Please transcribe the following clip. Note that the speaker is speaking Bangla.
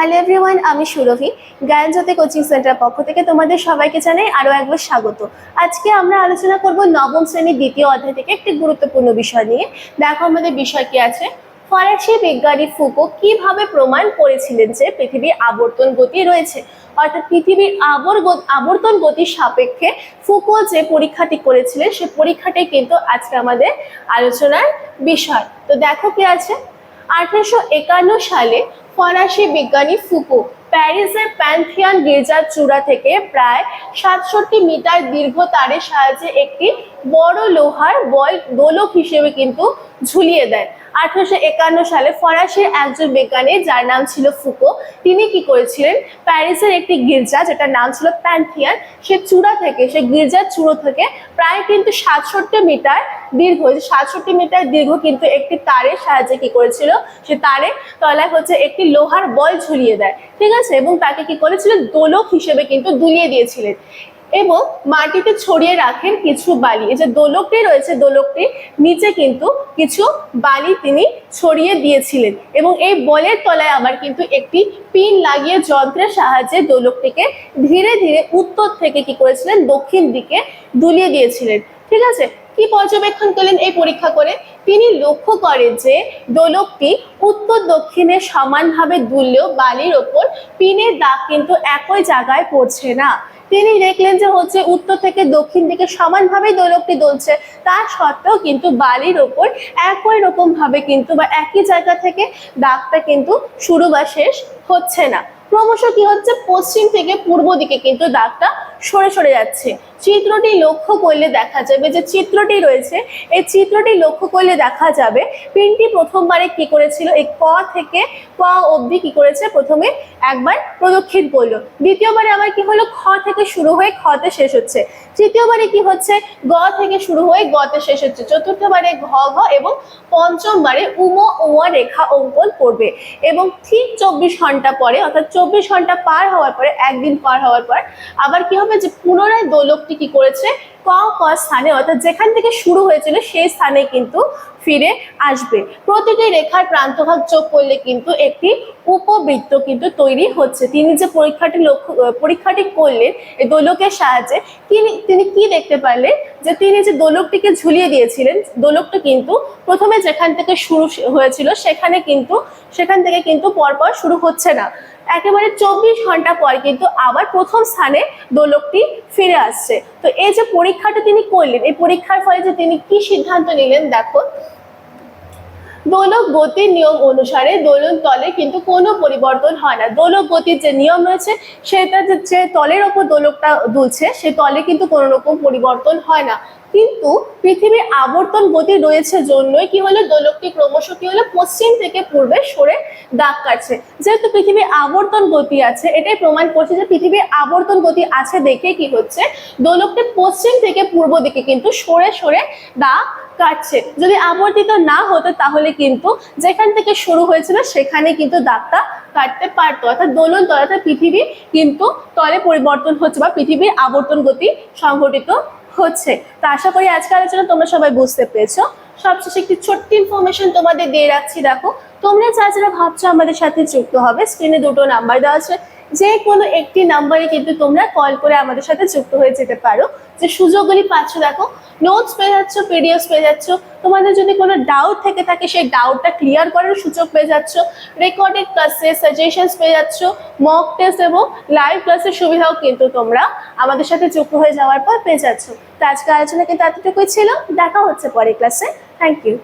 হ্যালো এভরিওয়ান, আমি সুরভি। জ্ঞানজ্যোতি কোচিং সেন্টার পক্ষ থেকে তোমাদের সবাইকে জানাই আরও একবার স্বাগত। আজকে আমরা আলোচনা করব নবম শ্রেণীর দ্বিতীয় অধ্যায় থেকে একটি গুরুত্বপূর্ণ বিষয় নিয়ে। দেখো আমাদের বিষয় কি আছে। ফরাসি বিজ্ঞানী ফুকো কিভাবে প্রমাণ করেছিলেন যে পৃথিবীর আবর্তন গতি রয়েছে, অর্থাৎ পৃথিবীর আবর্তন গতির সাপেক্ষে ফুকো যে পরীক্ষাটি করেছিলেন সে পরীক্ষাটি কিন্তু আজকে আমাদের আলোচনার বিষয়। তো দেখো কি আছে। 1851 সালে ফরাসি বিজ্ঞানী ফুকো প্যারিসের প্যান্থিয়ন গির্জার চূড়া থেকে প্রায় 67 মিটার দীর্ঘ তারের সাহায্যে একটি বড় লোহার বল দোলক হিসেবে কিন্তু ঝুলিয়ে দেয়। 1851 সালে ফরাসির একজন বিজ্ঞানী যার নাম ছিল ফুকো, তিনি কি করেছিলেন, প্যারিসের একটি গির্জা যেটার নাম ছিল প্যান্থিয়ন, সে চূড়া থেকে, সে গির্জার চূড়ো থেকে প্রায় কিন্তু 67 মিটার দীর্ঘ, 67 মিটার দীর্ঘ কিন্তু একটি তারের সাহায্যে কি করেছিল, সে তারের তলায় একটি লোহার বল ঝুলিয়ে দেয়, ঠিক আছে, এবং তাকে কি করেছিলেন, দোলক হিসেবে কিন্তু দুলিয়ে দিয়েছিলেন এবং মাটিতে ছড়িয়ে রাখেন কিছু বালি। এই যে দোলকটি রয়েছে, দোলকটির নিচে কিন্তু কিছু বালি তিনি ছড়িয়ে দিয়েছিলেন এবং এই বলের তলায় আবার কিন্তু একটি পিন লাগিয়ে যন্ত্রের সাহায্যে দোলকটিকে ধীরে ধীরে উত্তর থেকে কি করেছিলেন, দক্ষিণ দিকে দুলিয়ে দিয়েছিলেন। ঠিক আছে, কি পর্যবেক্ষণ করলেন এই পরীক্ষা করে? তিনি লক্ষ্য করেন যে দোলকটি উত্তর দক্ষিণে সমানভাবে দুললেও বালির ওপর পিনের দাগ কিন্তু একই জায়গায় পড়ছে না। তিনি দেখলেন যে উত্তর থেকে দক্ষিণ দিকে সমানভাবে দোলকটি দুলছে, তা সত্ত্বেও কিন্তু বালির ওপর একই রকম ভাবে কিন্তু বা একই জায়গা থেকে দাগটা কিন্তু শুরু বা শেষ হচ্ছে না। ক্রমশ কি হচ্ছে, পশ্চিম থেকে পূর্ব দিকে কিন্তু দাগটা সরে সরে যাচ্ছে। চিত্রটি লক্ষ্য করলে দেখা যাবে যে চিত্রটি রয়েছে, এই চিত্রটি লক্ষ্য করলে দেখা যাবে পিনটি প্রথমবারে কি করেছিল, এই ক থেকে ক অবধি কি করেছে, প্রথমে একবার প্রদক্ষিণ করলো, দ্বিতীয়বারে আবার কি হলো, খ থেকে শুরু হয়ে খতে শেষ হচ্ছে, তৃতীয়বারে কি হচ্ছে, গ থেকে শুরু হয়ে গতে শেষ হচ্ছে, চতুর্থবারে ঘ ঘ এবং পঞ্চমবারে উমা রেখা অঙ্কন করবে। এবং ঠিক 24 ঘন্টা পরে, অর্থাৎ 24 ঘন্টা পার হওয়ার পরে, একদিন পার হওয়ার পর আবার কি হবে, যে পুনরায় দোলকটি কি করেছে, ক ক স্থানে, অর্থাৎ যেখান থেকে শুরু হয়েছিল সেই স্থানে কিন্তু ফিরে আসবে। প্রতিটি রেখার প্রান্তভাগ যোগ করলে কিন্তু একটি উপবৃত্ত কিন্তু তৈরি হচ্ছে। তিনি যে পরীক্ষাটি করলেন এই দোলকের সাহায্যে, তিনি কি দেখতে পারলেন, যে তিনি যে দোলকটিকে ঝুলিয়ে দিয়েছিলেন, দোলকটা কিন্তু প্রথমে যেখান থেকে শুরু হয়েছিল সেখান থেকে কিন্তু পরপর শুরু হচ্ছে না, একেবারে 24 ঘন্টা পর কিন্তু আবার প্রথম স্থানে দোলকটি ফিরে আসছে। তো এই যে পরীক্ষাটা তিনি করলেন, এই পরীক্ষার ফলে যে তিনি কি সিদ্ধান্ত নিলেন, দেখো, দোলক গতির নিয়ম অনুসারে দোলন তলে কিন্তু কোনো পরিবর্তন হয় না। দোলক গতির যে নিয়ম রয়েছে সেটা যে তলের ওপর দোলকটা দুলছে সে তলে কিন্তু কোনো রকম পরিবর্তন হয় না, কিন্তু পৃথিবীর আবর্তন গতি রয়েছে জন্যই কি হলো, দোলকটি ক্রমশ কি হলো, পশ্চিম থেকে পূর্বে সরে দাগ কাটছে। যেহেতু পৃথিবীর আবর্তন গতি আছে, এটাই প্রমাণ করছে যে পৃথিবীর আবর্তন গতি আছে দেখে কি হচ্ছে, দোলকটি পশ্চিম থেকে পূর্ব দিকে কিন্তু সরে সরে দাগ কাটছে। যদি আবর্তিত না হতো তাহলে কিন্তু যেখান থেকে শুরু হয়েছিল সেখানে কিন্তু দাগটা কাটতে পারতো, অর্থাৎ দোলন তল, অর্থাৎ পৃথিবী কিন্তু তলে পরিবর্তন হচ্ছে বা পৃথিবীর আবর্তন গতি সংঘটিত হচ্ছে। তো আশা করি আজকের আলোচনা তোমরা সবাই বুঝতে পেরেছো। সবশেষে একটি ছোট্ট ইনফরমেশন তোমাদের দিয়ে রাখছি। দেখো, তোমরা যারা ভাবছো আমাদের সাথে যুক্ত হবে, স্ক্রিনে দুটো নাম্বার দেওয়া আছে, যে কোনো একটি নাম্বারে কিন্তু তোমরা কল করে আমাদের সাথে যুক্ত হয়ে যেতে পারো। যে সুযোগগুলি পাচ্ছ, দেখো, নোটস পেয়ে যাচ্ছ, পিডিএফ পেয়ে যাচ্ছ, তোমাদের যদি কোনো ডাউট থেকে থাকে সেই ডাউটটা ক্লিয়ার করার সুযোগ পেয়ে যাচ্ছ, রেকর্ডেড ক্লাসে সাজেশনস পেয়ে যাচ্ছ, মক টেস্ট এবং লাইভ ক্লাসের সুবিধাও কিন্তু তোমরা আমাদের সাথে যুক্ত হয়ে যাওয়ার পর পেয়ে যাচ্ছ। তো আজকে আলোচনা কিন্তু এতটুকুই ছিল, দেখা হচ্ছে পরের ক্লাসে। Thank you.